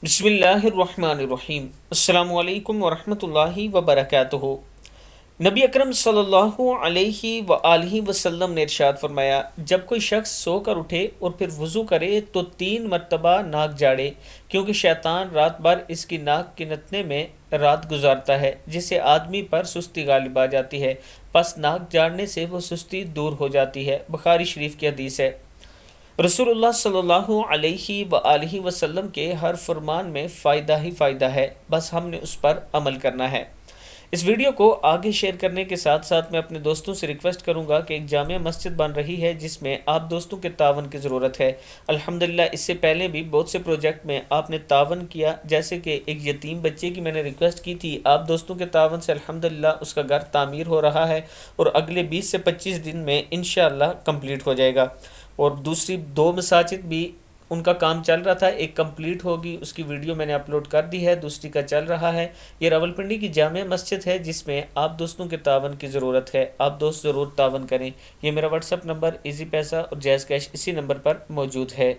بسم اللہ الرحمن الرحیم۔ السلام علیکم ورحمۃ اللہ وبرکاتہ۔ نبی اکرم صلی اللہ علیہ وآلہ وسلم نے ارشاد فرمایا، جب کوئی شخص سو کر اٹھے اور پھر وضو کرے تو 3 مرتبہ ناک جاڑے، کیونکہ شیطان رات بھر اس کی ناک کے نتنے میں رات گزارتا ہے، جس سے آدمی پر سستی غالب آ جاتی ہے، پس ناک جاڑنے سے وہ سستی دور ہو جاتی ہے۔ بخاری شریف کی حدیث ہے۔ رسول اللہ صلی اللہ علیہ وآلہ وسلم کے ہر فرمان میں فائدہ ہی فائدہ ہے، بس ہم نے اس پر عمل کرنا ہے۔ اس ویڈیو کو آگے شیئر کرنے کے ساتھ ساتھ میں اپنے دوستوں سے ریکویسٹ کروں گا کہ ایک جامع مسجد بن رہی ہے جس میں آپ دوستوں کے تعاون کی ضرورت ہے۔ الحمدللہ اس سے پہلے بھی بہت سے پروجیکٹ میں آپ نے تعاون کیا، جیسے کہ ایک یتیم بچے کی میں نے ریکویسٹ کی تھی، آپ دوستوں کے تعاون سے الحمدللہ اس کا گھر تعمیر ہو رہا ہے اور اگلے 20 سے 25 دن میں انشاءاللہ کمپلیٹ ہو جائے گا۔ اور دوسری 2 مساجد بھی ان کا کام چل رہا تھا، ایک کمپلیٹ ہوگی، اس کی ویڈیو میں نے اپلوڈ کر دی ہے، دوسری کا چل رہا ہے۔ یہ راولپنڈی کی جامع مسجد ہے جس میں آپ دوستوں کے تعاون کی ضرورت ہے، آپ دوست ضرور تعاون کریں۔ یہ میرا واٹس اپ نمبر ایزی پیسہ اور جیز کیش اسی نمبر پر موجود ہے۔